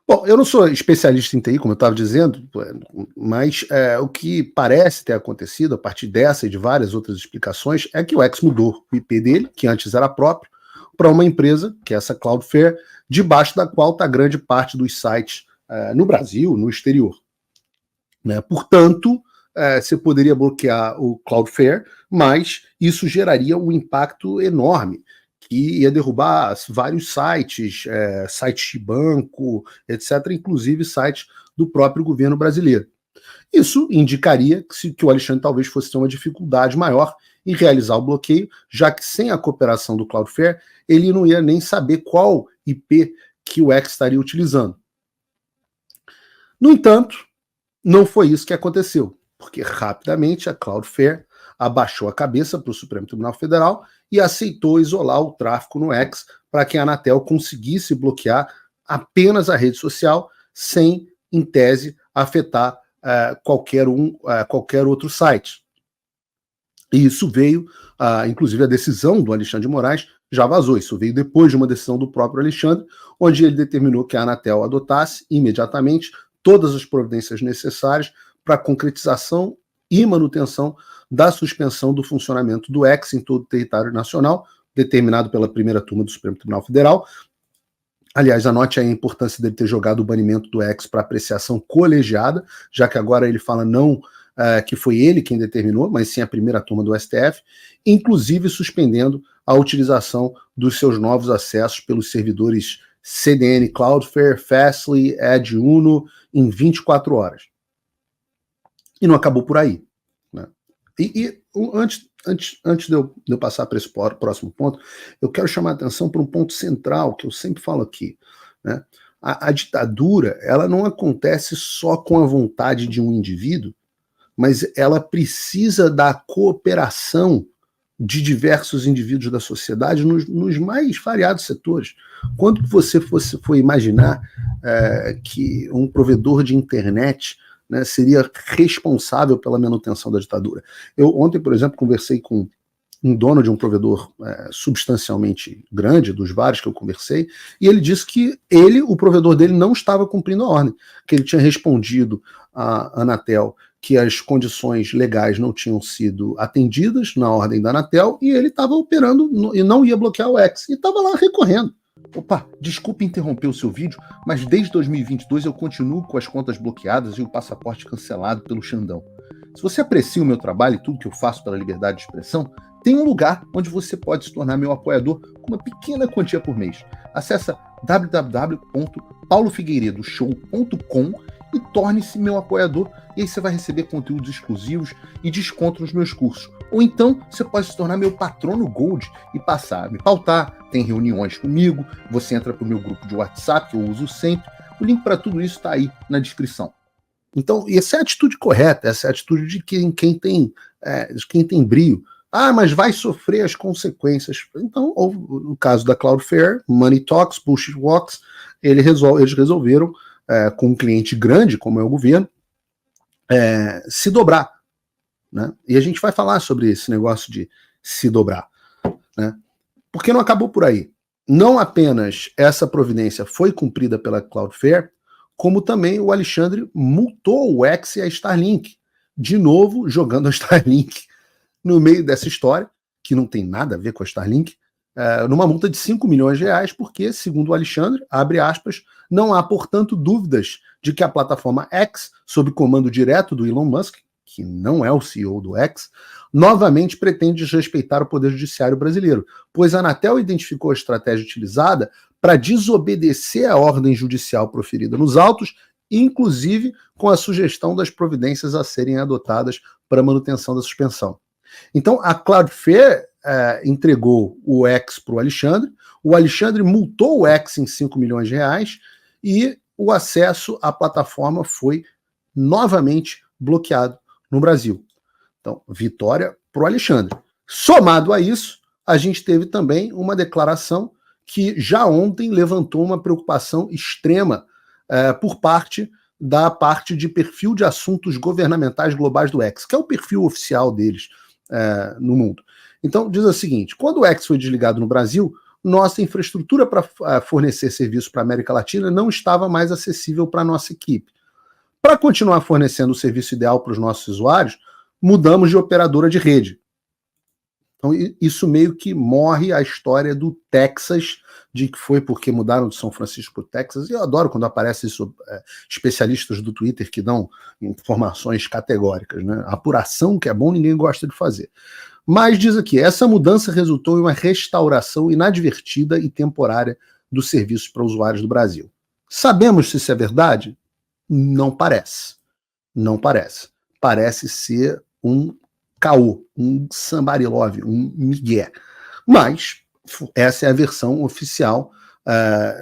Bom, eu não sou especialista em TI, como eu estava dizendo, mas o que parece ter acontecido a partir dessa e de várias outras explicações é que o X mudou o IP dele, que antes era próprio, para uma empresa, que é essa Cloudflare, debaixo da qual está grande parte dos sites no Brasil, no exterior. Né? Portanto, você poderia bloquear o Cloudflare, mas isso geraria um impacto enorme, que ia derrubar vários sites, sites de banco, etc., inclusive sites do próprio governo brasileiro. Isso indicaria que o Alexandre talvez fosse ter uma dificuldade maior em realizar o bloqueio, já que sem a cooperação do Cloudflare, ele não ia nem saber qual IP que o X estaria utilizando. No entanto, não foi isso que aconteceu, porque rapidamente a Cloudflare abaixou a cabeça para o Supremo Tribunal Federal e aceitou isolar o tráfico no X para que a Anatel conseguisse bloquear apenas a rede social sem, em tese, afetar qualquer outro site. E isso veio, inclusive a decisão do Alexandre de Moraes já vazou, isso veio depois de uma decisão do próprio Alexandre, onde ele determinou que a Anatel adotasse imediatamente todas as providências necessárias para a concretização e manutenção da suspensão do funcionamento do X em todo o território nacional, determinado pela primeira turma do Supremo Tribunal Federal. Aliás, anote aí a importância dele ter jogado o banimento do X para apreciação colegiada, já que agora ele fala não que foi ele quem determinou, mas sim a primeira turma do STF, inclusive suspendendo a utilização dos seus novos acessos pelos servidores CDN Cloudflare, Fastly, Edge Uno, em 24 horas. E não acabou por aí. Né? Antes de eu passar para esse próximo ponto, eu quero chamar a atenção para um ponto central que eu sempre falo aqui. Né? A ditadura, ela não acontece só com a vontade de um indivíduo, mas ela precisa da cooperação de diversos indivíduos da sociedade nos mais variados setores. Quando você for imaginar que um provedor de internet, né, seria responsável pela manutenção da ditadura? Eu ontem, por exemplo, conversei com um dono de um provedor substancialmente grande, dos vários que eu conversei, e ele disse que o provedor dele, não estava cumprindo a ordem, que ele tinha respondido à Anatel que as condições legais não tinham sido atendidas na ordem da Anatel, e ele estava operando e não ia bloquear o X, e estava lá recorrendo. Opa, desculpe interromper o seu vídeo, mas desde 2022 eu continuo com as contas bloqueadas e o passaporte cancelado pelo Xandão. Se você aprecia o meu trabalho e tudo que eu faço pela liberdade de expressão, tem um lugar onde você pode se tornar meu apoiador com uma pequena quantia por mês. Acesse www.paulofigueiredoshow.com e torne-se meu apoiador, e aí você vai receber conteúdos exclusivos e desconto nos meus cursos. Ou então você pode se tornar meu patrono Gold e passar a me pautar, tem reuniões comigo, você entra para o meu grupo de WhatsApp, que eu uso sempre. O link para tudo isso está aí na descrição. Então, essa é a atitude correta, essa é a atitude de quem tem brio. Mas vai sofrer as consequências. Então, no caso da Cloudflare, Money Talks, Bullshit Walks, eles resolveram, com um cliente grande, como é o governo, se dobrar. Né? E a gente vai falar sobre esse negócio de se dobrar. Né? Porque não acabou por aí. Não apenas essa providência foi cumprida pela Cloudflare, como também o Alexandre multou o X e a Starlink, de novo jogando a Starlink no meio dessa história, que não tem nada a ver com a Starlink, numa multa de 5 milhões de reais, porque, segundo o Alexandre, abre aspas, não há, portanto, dúvidas de que a plataforma X, sob comando direto do Elon Musk, que não é o CEO do X, novamente pretende desrespeitar o Poder Judiciário brasileiro, pois a Anatel identificou a estratégia utilizada para desobedecer a ordem judicial proferida nos autos, inclusive com a sugestão das providências a serem adotadas para a manutenção da suspensão. Então, a Cloudflare entregou o X para o Alexandre multou o X em 5 milhões de reais e o acesso à plataforma foi novamente bloqueado no Brasil. Então, vitória para o Alexandre. Somado a isso, a gente teve também uma declaração que já ontem levantou uma preocupação extrema por parte da parte de perfil de assuntos governamentais globais do X, que é o perfil oficial deles no mundo. Então, diz o seguinte, quando o X foi desligado no Brasil, nossa infraestrutura para fornecer serviço para a América Latina não estava mais acessível para a nossa equipe. Para continuar fornecendo o serviço ideal para os nossos usuários, mudamos de operadora de rede. Então, isso meio que morre a história do Texas, de que foi porque mudaram de São Francisco para o Texas. E eu adoro quando aparecem especialistas do Twitter que dão informações categóricas, né? Apuração, que é bom, ninguém gosta de fazer. Mas diz aqui, essa mudança resultou em uma restauração inadvertida e temporária dos serviços para usuários do Brasil. Sabemos se isso é verdade? Não parece. Não parece. Parece ser um caô, um somebody love, um migué. Mas essa é a versão oficial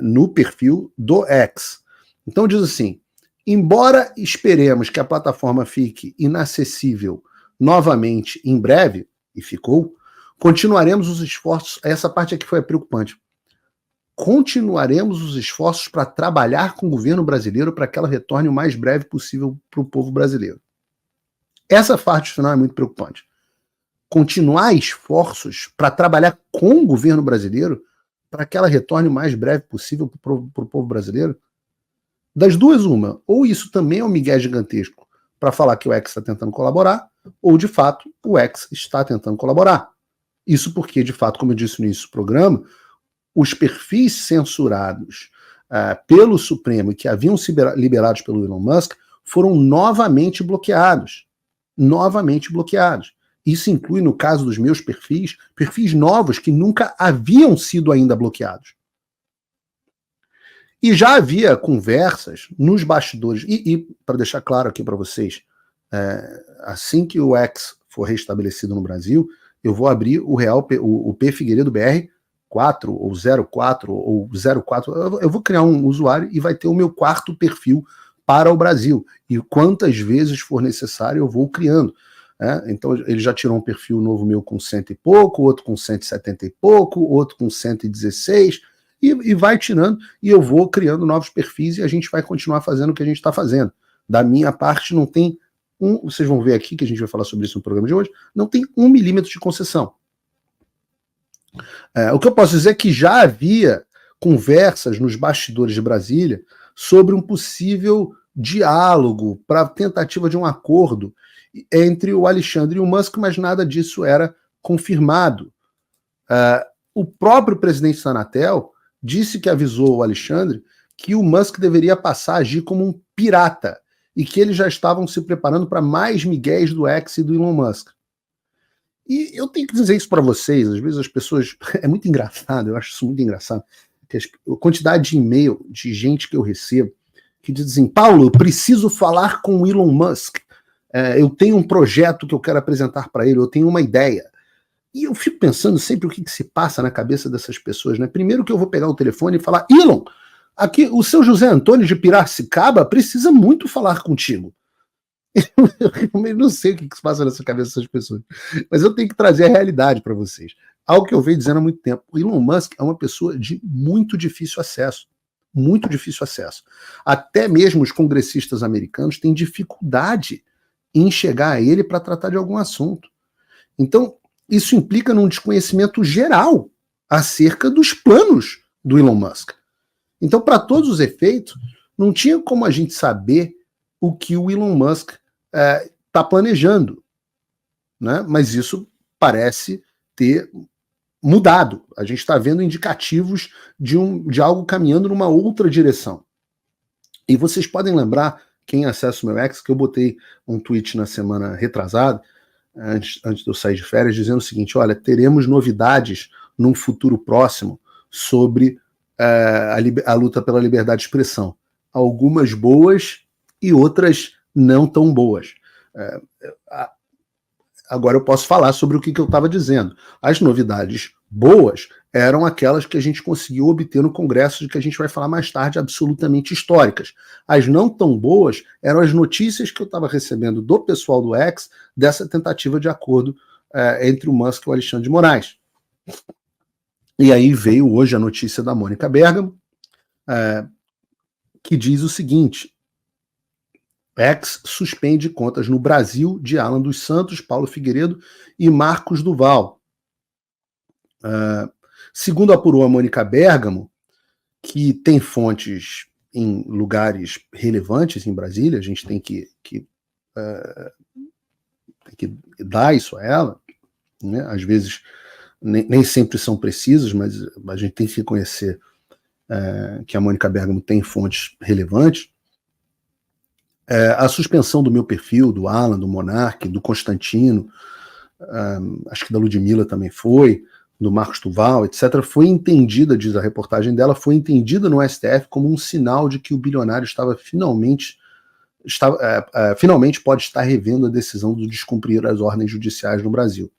no perfil do X. Então diz assim, embora esperemos que a plataforma fique inacessível novamente em breve, e ficou, continuaremos os esforços, essa parte aqui foi preocupante, continuaremos os esforços para trabalhar com o governo brasileiro para que ela retorne o mais breve possível para o povo brasileiro. Essa parte final é muito preocupante. Continuar esforços para trabalhar com o governo brasileiro para que ela retorne o mais breve possível para o povo brasileiro? Das duas, uma. Ou isso também é um migué gigantesco para falar que o X está tentando colaborar, ou, de fato, o X está tentando colaborar. Isso porque, de fato, como eu disse no início do programa, os perfis censurados pelo Supremo e que haviam sido liberados pelo Elon Musk foram novamente bloqueados. Novamente bloqueados. Isso inclui, no caso dos meus perfis novos que nunca haviam sido ainda bloqueados. E já havia conversas nos bastidores, e para deixar claro aqui para vocês, assim que o X for restabelecido no Brasil, eu vou abrir o P Figueiredo BR 4 ou 04 ou 04, eu vou criar um usuário e vai ter o meu quarto perfil para o Brasil. E quantas vezes for necessário eu vou criando. Então ele já tirou um perfil novo meu com 100 e pouco, outro com 170 e pouco, outro com 116, e vai tirando, e eu vou criando novos perfis e a gente vai continuar fazendo o que a gente está fazendo. Da minha parte não tem vocês vão ver aqui que a gente vai falar sobre isso no programa de hoje, não tem 1 milímetro de concessão. O que eu posso dizer é que já havia conversas nos bastidores de Brasília sobre um possível diálogo para tentativa de um acordo entre o Alexandre e o Musk, mas nada disso era confirmado. O próprio presidente da Anatel disse que avisou o Alexandre que o Musk deveria passar a agir como um pirata e que eles já estavam se preparando para mais migués do X e do Elon Musk. E eu tenho que dizer isso para vocês, às vezes as pessoas... É muito engraçado, eu acho isso muito engraçado. A quantidade de e-mail de gente que eu recebo que diz assim, Paulo, eu preciso falar com o Elon Musk, eu tenho um projeto que eu quero apresentar para ele, eu tenho uma ideia. E eu fico pensando sempre o que se passa na cabeça dessas pessoas, né? Primeiro que eu vou pegar o telefone e falar, Elon, aqui o seu José Antônio de Piracicaba precisa muito falar contigo. Eu não sei o que se passa nessa cabeça dessas pessoas, mas eu tenho que trazer a realidade para vocês. Algo que eu venho dizendo há muito tempo. O Elon Musk é uma pessoa de muito difícil acesso. Muito difícil acesso. Até mesmo os congressistas americanos têm dificuldade em chegar a ele para tratar de algum assunto. Então, isso implica num desconhecimento geral acerca dos planos do Elon Musk. Então, para todos os efeitos, não tinha como a gente saber o que o Elon Musk está planejando, né? Mas isso parece ter mudado. A gente está vendo indicativos de algo caminhando numa outra direção. E vocês podem lembrar, quem acessa o meu X, que eu botei um tweet na semana retrasada, antes de eu sair de férias, dizendo o seguinte, olha, teremos novidades num futuro próximo sobre a luta pela liberdade de expressão. Algumas boas e outras não tão boas. Agora eu posso falar sobre o que eu estava dizendo. As novidades boas eram aquelas que a gente conseguiu obter no Congresso, de que a gente vai falar mais tarde, absolutamente históricas. As não tão boas eram as notícias que eu estava recebendo do pessoal do X dessa tentativa de acordo entre o Musk e o Alexandre de Moraes. E aí veio hoje a notícia da Mônica Bergamo, que diz o seguinte: X suspende contas no Brasil de Alan dos Santos, Paulo Figueiredo e Marcos Duval. Segundo apurou a Mônica Bergamo, que tem fontes em lugares relevantes em Brasília, a gente tem que dar isso a ela, né? Às vezes nem sempre são precisas, mas a gente tem que reconhecer que a Mônica Bergamo tem fontes relevantes. A suspensão do meu perfil, do Alan, do Monark, do Constantino, acho que da Ludmilla também foi, do Marcos Duval, etc., foi entendida, diz a reportagem dela, foi entendida no STF como um sinal de que o bilionário finalmente pode estar revendo a decisão de descumprir as ordens judiciais no Brasil.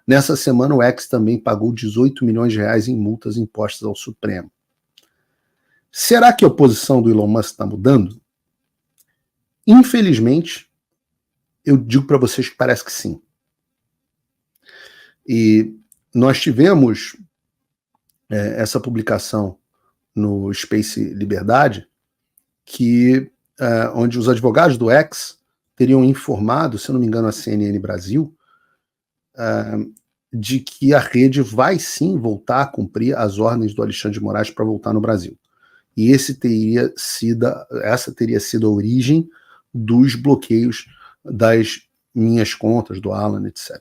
Nessa semana, o X também pagou 18 milhões de reais em multas impostas ao Supremo. Será que a oposição do Elon Musk está mudando? Infelizmente, eu digo para vocês que parece que sim. E nós tivemos essa publicação no Space Liberdade, onde os advogados do X teriam informado, se eu não me engano, a CNN Brasil, de que a rede vai sim voltar a cumprir as ordens do Alexandre de Moraes para voltar no Brasil. E essa teria sido a origem dos bloqueios das minhas contas, do Alan, etc.